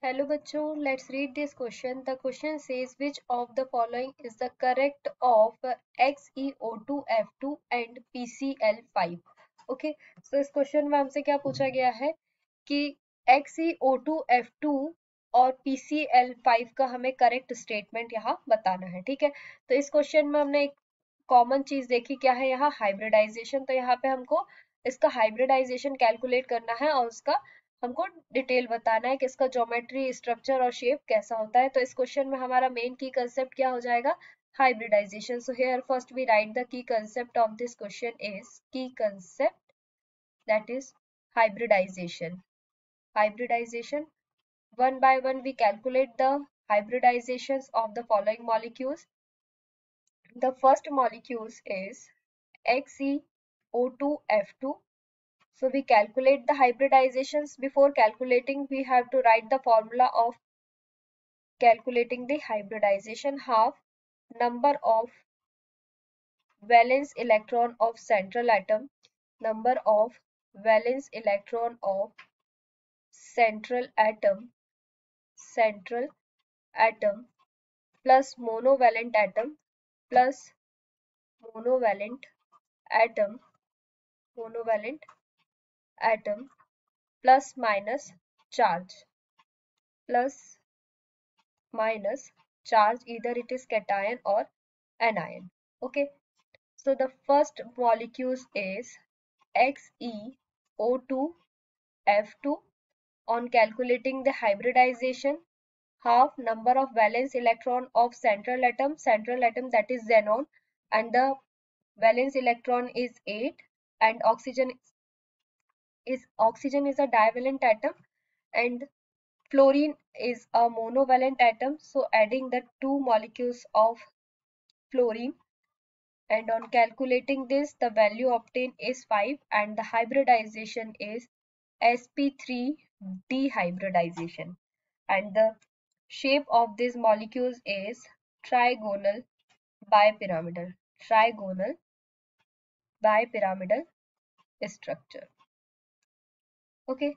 Hello bachcho, let's read this question. The question says which of the following is the correct of XeO2F2 and PCl5. Okay, so इस question में हमसे क्या पूछा गया है कि XeO2F2 और PCl5 का हमें करेक्ट स्टेटमेंट यहाँ बताना है. ठीक है, तो इस क्वेश्चन में हमने एक कॉमन चीज देखी, क्या है यहाँ हाइब्रिडाइजेशन. तो यहाँ पे हमको इसका हाइब्रिडाइजेशन कैलकुलेट करना है और उसका हमको डिटेल बताना है कि इसका ज्योमेट्री स्ट्रक्चर और शेप कैसा होता है. तो इस क्वेश्चन में हमारा मेन की कंसेप्ट क्या हो जाएगा, hybridization. So here first we write the key concept of this question is key concept, that is hybridization. Hybridization, one by one we calculate the hybridizations of the following molecules. The first molecule is XeO2F2. So we calculate the hybridizations. Before calculating, we have to write the formula of calculating the hybridization. Half number of valence electron of central atom, number of valence electron of central atom plus monovalent atom plus monovalent atom plus minus charge either it is cation or anion. Okay, so the first molecule is XeO2F2. On calculating the hybridization, half number of valence electron of central atom that is xenon, and the valence electron is 8, and oxygen is a divalent atom, and fluorine is a monovalent atom. So adding the two molecules of fluorine, and on calculating this the value obtained is 5, and the hybridization is sp3 dehybridization, and the shape of these molecules is trigonal bipyramidal structure. Okay,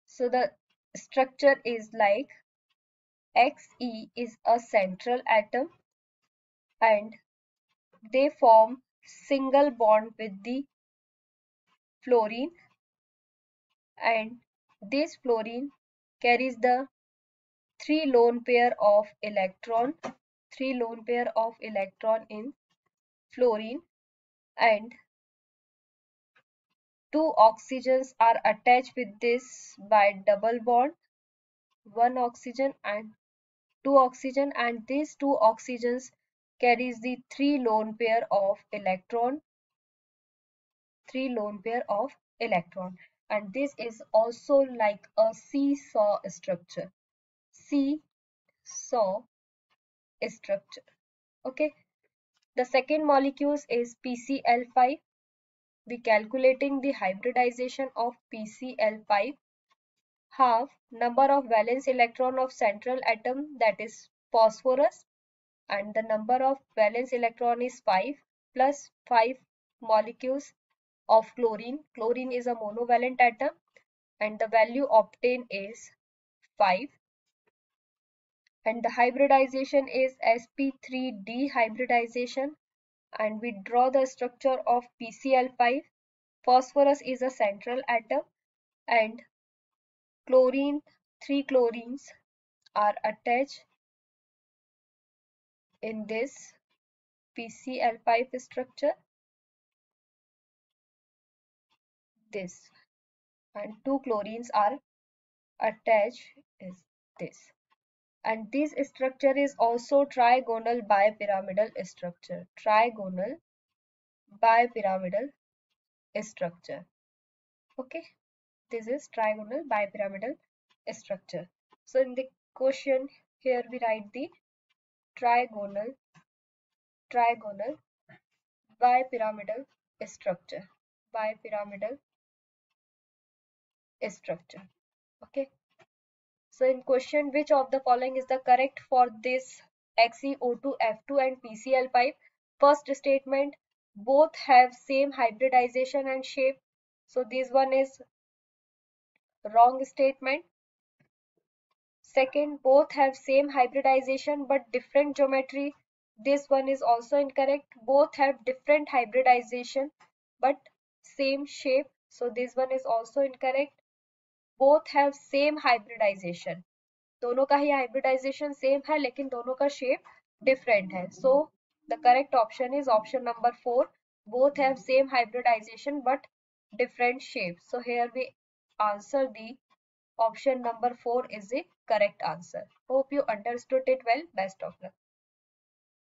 so the structure is like Xe is a central atom and they form single bond with the fluorine, and this fluorine carries the three lone pair of electron in fluorine, and two oxygens are attached with this by double bond, one oxygen and two oxygen, and these two oxygens carries the three lone pair of electron, and this is also like a seesaw structure. Okay, the second molecule is PCl5. We calculating the hybridization of PCl5. Half number of valence electron of central atom, that is phosphorus, and the number of valence electron is 5, plus 5 molecules of chlorine. Chlorine is a monovalent atom and the value obtained is 5, and the hybridization is sp3 dehybridization, and we draw the structure of PCl5. Phosphorus is a central atom and three chlorines are attached in this PCl5 structure, this, and two chlorines are attached is this, and this structure is also trigonal bipyramidal structure. Okay, this is trigonal bipyramidal structure. So in the question here we write the trigonal bipyramidal structure. Okay, so in question, which of the following is the correct for this XeO2F2 and PCl5? First statement, both have same hybridization and shape. So this one is wrong statement. Second, both have same hybridization but different geometry. This one is also incorrect. Both have different hybridization but same shape. So this one is also incorrect. Both have same hybridization. दोनों का ही hybridization same है लेकिन दोनों का shape different है. So the correct option is option number 4. Both have same hybridization but different shape. So here we answer the option number 4 is the correct answer. Hope you understood it well. Best of luck.